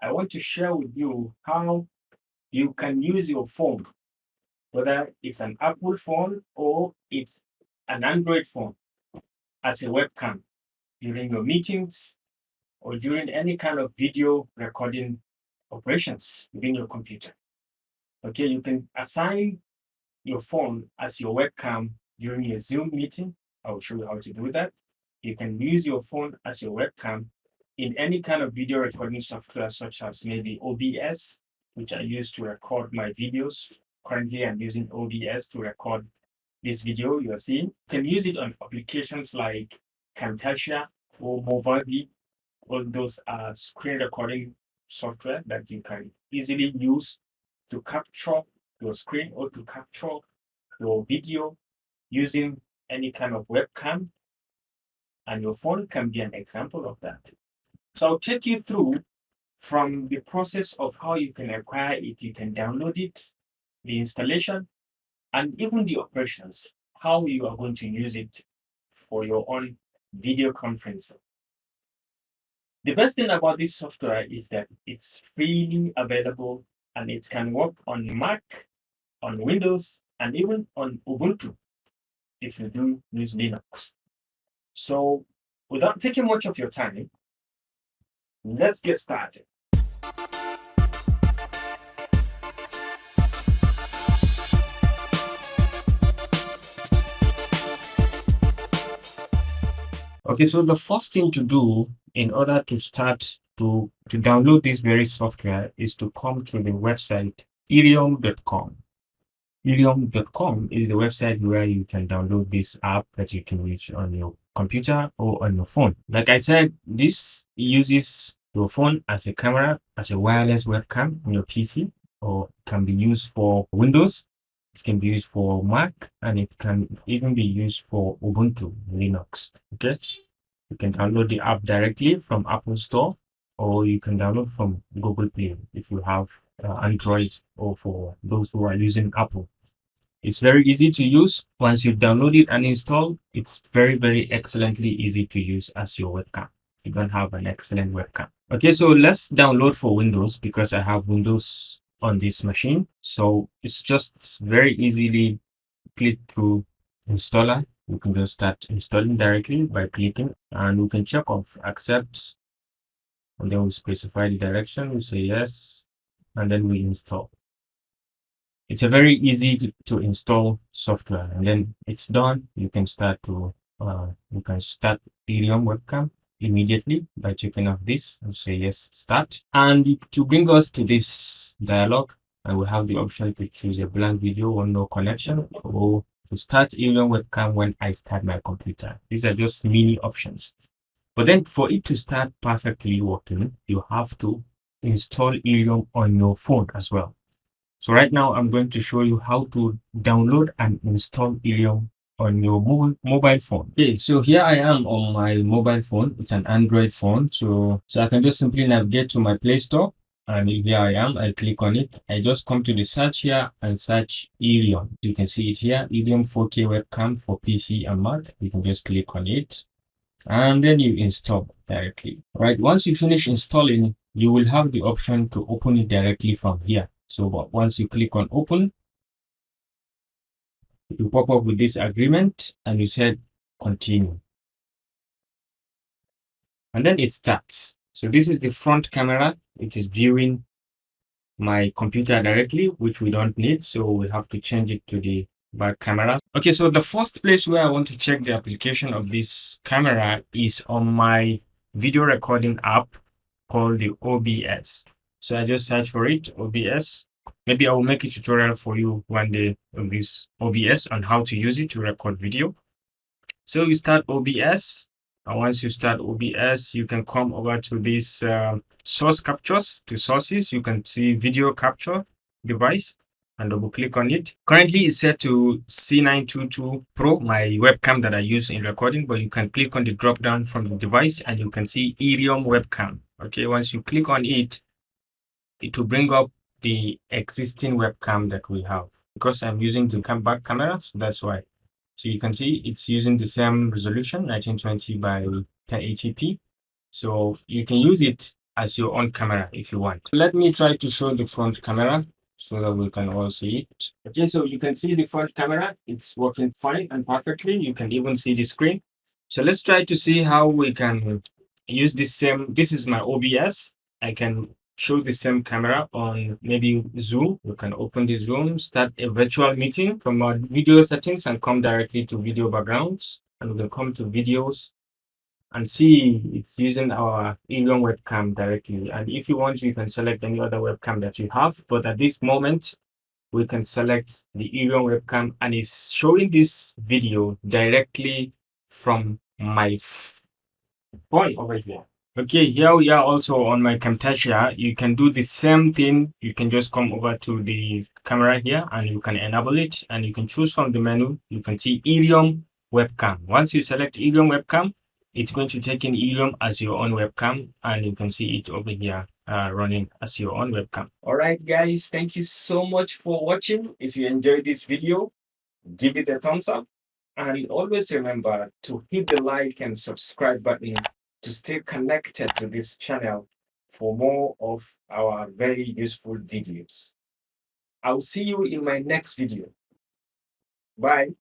I want to share with you how you can use your phone, whether it's an Apple phone or it's an Android phone, as a webcam during your meetings or during any kind of video recording operations within your computer. Okay, you can assign your phone as your webcam during a Zoom meeting. I will show you how to do that. You can use your phone as your webcam in any kind of video recording software, such as maybe OBS, which I use to record my videos. Currently, I'm using OBS to record this video you are seeing. You can use it on applications like Camtasia or Movavi. All those are screen recording software that you can easily use to capture your screen or to capture your video using any kind of webcam, and your phone can be an example of that. So I'll take you through from the process of how you can acquire it, you can download it, the installation, and even the operations, how you are going to use it for your own video conferencing. The best thing about this software is that it's freely available and it can work on Mac, on Windows, and even on Ubuntu if you do use Linux. So without taking much of your time, let's get started. Okay, so the first thing to do in order to start to download this very software is to come to the website irium.com. Irium.com is the website where you can download this app that you can use on your computer or on your phone. Like I said, this uses your phone as a camera, as a wireless webcam on your PC, or can be used for Windows. It can be used for Mac, and it can even be used for Ubuntu Linux. Okay, you can download the app directly from Apple Store, or you can download from Google Play if you have Android, or for those who are using Apple. It's very easy to use. Once you download it and install, it's very, very excellently easy to use as your webcam. You don't have an excellent webcam. Okay, so let's download for Windows because I have Windows on this machine. So it's just very easily click through installer. You can just start installing directly by clicking, and we can check off accept, and then we specify the direction. We say yes, and then we install. It's a very easy to install software, and then it's done. You can start Irium webcam immediately by checking off this and say yes, start. And to bring us to this dialog, and we have the option to choose a blank video or no connection, or to start Irium webcam when I start my computer. These are just mini options. But then for it to start perfectly working, you have to install Irium on your phone as well. So right now I'm going to show you how to download and install Irium on your mobile phone. Okay, so here I am on my mobile phone. It's an Android phone. So I can just simply navigate to my Play Store, and here I am. I click on it. I just come to the search here and search Irium. You can see it here, Irium 4K webcam for PC and Mac. You can just click on it, and then you install directly. Right, once you finish installing, you will have the option to open it directly from here. So once you click on open, it will pop up with this agreement, and you said continue, and then it starts. So this is the front camera. It is viewing my computer directly, which we don't need, so we have to change it to the back camera. Okay, so the first place where I want to check the application of this camera is on my video recording app called the OBS. So I just search for it, OBS. Maybe I will make a tutorial for you one day on this OBS on how to use it to record video. So you start OBS, and once you start OBS, you can come over to this source captures, to sources. You can see video capture device and double click on it. Currently it's set to C922 Pro, my webcam that I use in recording, but you can click on the drop down from the device and you can see Irium webcam. Okay, once you click on it, it will bring up the existing webcam that we have. Because I'm using the back camera, so that's why. So you can see it's using the same resolution, 1920 by 1080p. So you can use it as your own camera if you want. Let me try to show the front camera so that we can all see it. Okay, so you can see the front camera. It's working fine and perfectly. You can even see the screen. So let's try to see how we can use this same. This is my OBS. I can show the same camera on maybe Zoom. You can open the Zoom, start a virtual meeting from our video settings and come directly to video backgrounds. And we can come to videos and see it's using our Ilion webcam directly. And if you want, you can select any other webcam that you have. But at this moment, we can select the Ilion webcam and it's showing this video directly from my phone over here. Okay, here we are also on my Camtasia. You can do the same thing. You can just come over to the camera here and you can enable it and you can choose from the menu. You can see Ilium webcam. Once you select Ilium webcam, it's going to take in Ilium as your own webcam and you can see it over here running as your own webcam. All right, guys, thank you so much for watching. If you enjoyed this video, give it a thumbs up and always remember to hit the like and subscribe button to stay connected to this channel for more of our very useful videos. I'll see you in my next video. Bye.